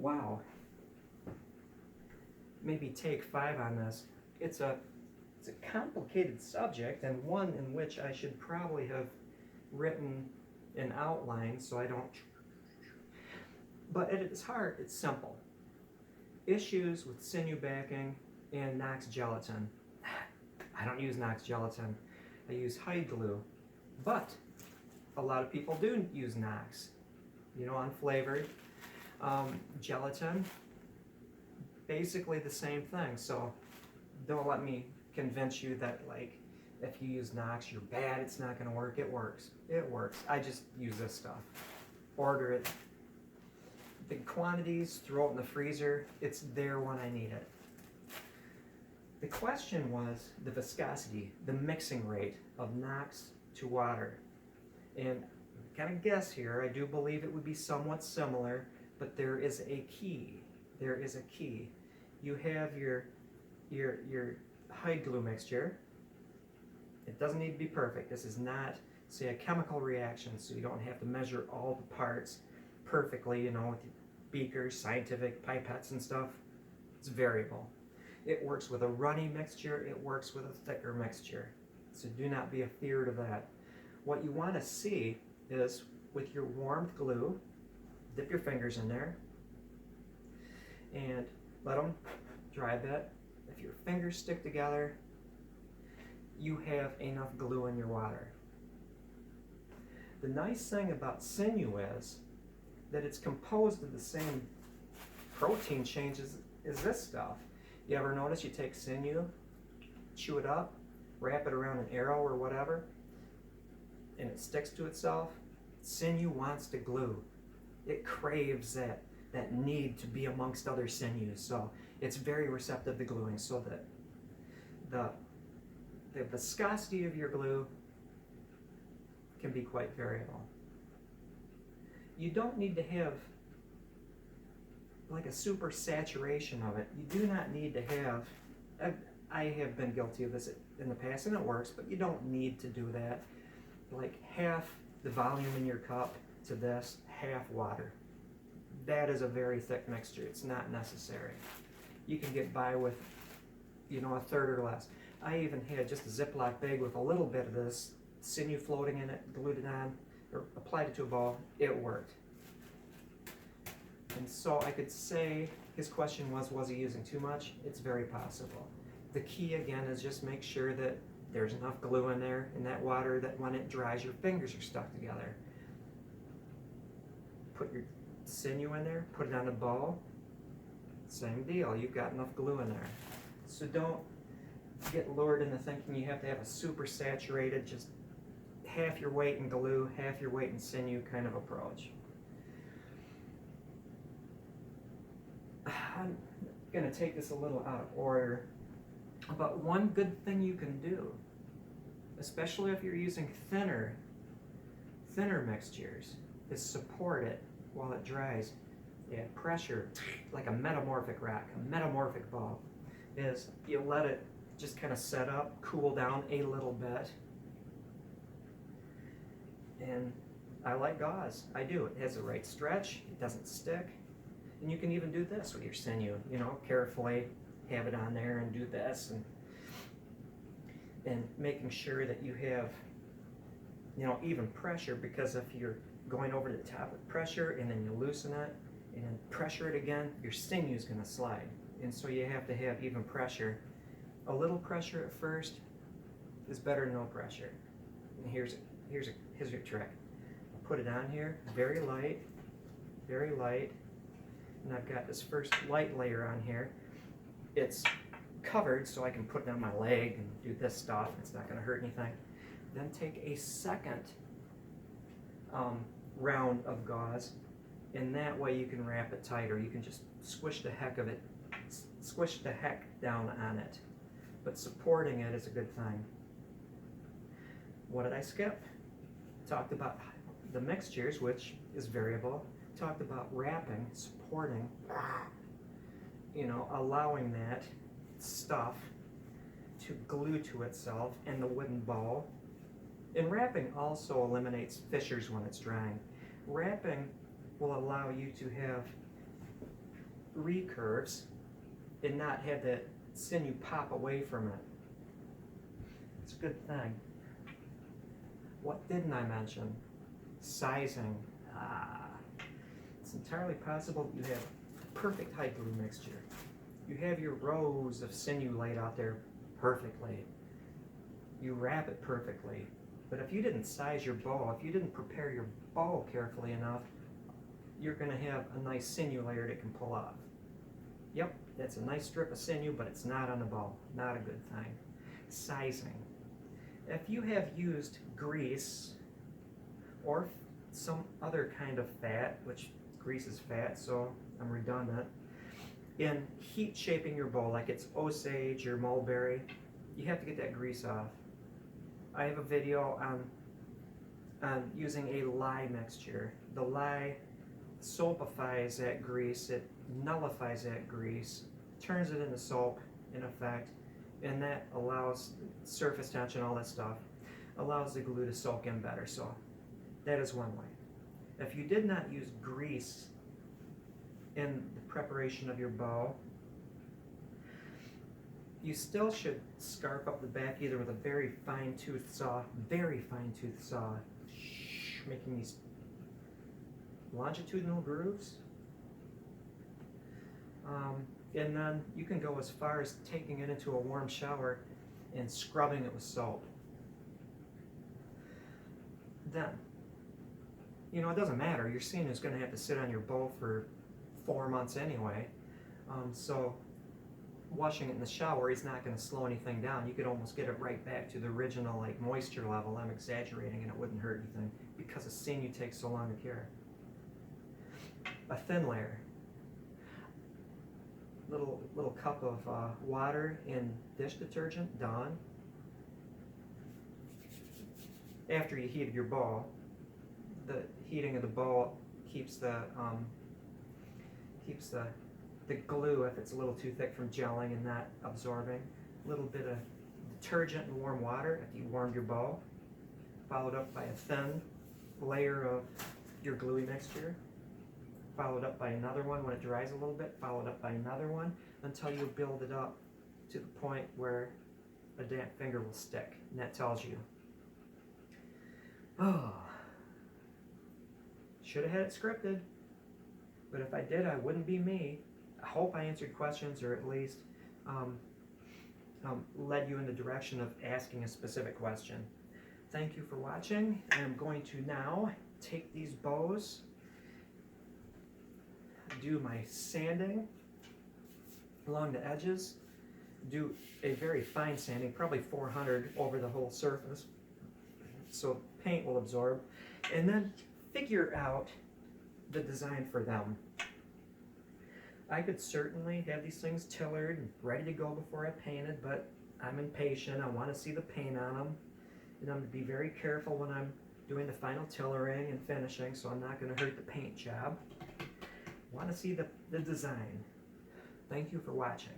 wow, maybe take 5 on this. It's a complicated subject, and one in which I should probably have written an outline so I don't. But at its heart, it's simple. Issues with sinew backing and Knox gelatin. I don't use Knox gelatin. I use hide glue. But a lot of people do use Knox, unflavored. Gelatin, basically the same thing. So don't let me convince you that, like, if you use Knox, you're bad, it's not going to work. It works. It works. I just use this stuff. Order it. Big quantities, throw it in the freezer. It's there when I need it. The question was the viscosity, the mixing rate of Knox to water. And kind of guess here, I do believe it would be somewhat similar, but there is a key. There is a key. You have your hide glue mixture. It doesn't need to be perfect. This is not, say, a chemical reaction, so you don't have to measure all the parts perfectly, with beakers, scientific pipettes and stuff. It's variable. It works with a runny mixture. It works with a thicker mixture. So do not be afeared of that. What you want to see is with your warmed glue, dip your fingers in there and let them dry a bit. If your fingers stick together, you have enough glue in your water. The nice thing about sinew is that it's composed of the same protein changes as this stuff. You ever notice you take sinew, chew it up, wrap it around an arrow or whatever, and it sticks to itself? Sinew wants to glue. It craves that need to be amongst other sinews, so it's very receptive to gluing, so that the viscosity of your glue can be quite variable. You don't need to have like a super saturation of it. You do not need to have, I have been guilty of this in the past and it works, but you don't need to do that. Like half the volume in your cup to this, half water. That is a very thick mixture. It's not necessary. You can get by with, a third or less. I even had just a Ziploc bag with a little bit of this sinew floating in it, glued it on, or applied it to a ball. It worked. And so I could say, his question was he using too much? It's very possible. The key again is just make sure that there's enough glue in there in that water that when it dries, your fingers are stuck together. Put your sinew in there, put it on a ball, same deal, you've got enough glue in there. So don't get lured into thinking you have to have a super saturated, just half your weight in glue, half your weight in sinew kind of approach. I'm going to take this a little out of order, but one good thing you can do, especially if you're using thinner mixtures, is support it while it dries. Add pressure, like a metamorphic rock, a metamorphic ball, is you let it just kind of set up, cool down a little bit. And I like gauze. I do. It has the right stretch. It doesn't stick. And you can even do this with your sinew, carefully have it on there and do this, and making sure that you have, even pressure, because if you're going over the top with pressure and then you loosen it and then pressure it again, your sinew is going to slide. And so you have to have even pressure. A little pressure at first is better than no pressure. And here's your trick. Put it on here, very light, and I've got this first light layer on here. It's covered so I can put it on my leg and do this stuff. It's not going to hurt anything. Then take a second round of gauze, and that way you can wrap it tighter. You can just squish the heck down on it. But supporting it is a good thing. What did I skip? Talked about the mixtures, which is variable. Talked about wrapping, supporting, allowing that stuff to glue to itself in the wooden ball. And wrapping also eliminates fissures when it's drying. Wrapping will allow you to have recurves and not have that sinew pop away from it. It's a good thing. What didn't I mention? Sizing. It's entirely possible that you have perfect hide glue mixture. You have your rows of sinew laid out there perfectly. You wrap it perfectly. But if you didn't size your bow, if you didn't prepare your bow carefully enough, you're going to have a nice sinew layer that can pull off. Yep, that's a nice strip of sinew, but it's not on a bow. Not a good thing. Sizing. If you have used grease or some other kind of fat, which grease is fat, so I'm redundant, in heat shaping your bow, like it's Osage or mulberry, you have to get that grease off. I have a video on using a lye mixture. The lye soapifies that grease, it nullifies that grease, turns it into soap in effect, and that allows surface tension, all that stuff, allows the glue to soak in better. So that is one way. If you did not use grease in the preparation of your bow, you still should scarf up the back either with a very fine-toothed saw, making these longitudinal grooves. And then you can go as far as taking it into a warm shower and scrubbing it with soap. Then, you know, it doesn't matter. Your sinew is going to have to sit on your bow for 4 months anyway. So washing it in the shower is not going to slow anything down. You could almost get it right back to the original like moisture level. I'm exaggerating, and it wouldn't hurt anything because a sinew takes so long to cure. A thin layer. Little cup of water in dish detergent, Dawn. After you heated your bowl, the heating of the bowl keeps the glue, if it's a little too thick, from gelling and not absorbing. A little bit of detergent and warm water after you warmed your bowl, followed up by a thin layer of your gluey mixture, followed up by another one when it dries a little bit, followed up by another one, until you build it up to the point where a damp finger will stick. And that tells you, oh, should have had it scripted. But if I did, I wouldn't be me. I hope I answered questions, or at least led you in the direction of asking a specific question. Thank you for watching. I'm going to now take these bows, do my sanding along the edges, do a very fine sanding, probably 400 over the whole surface, so paint will absorb, and then figure out the design for them. I could certainly have these things tillered and ready to go before I painted, but I'm impatient. I want to see the paint on them, and I'm going to be very careful when I'm doing the final tillering and finishing, so I'm not going to hurt the paint job. I want to see the design. Thank you for watching.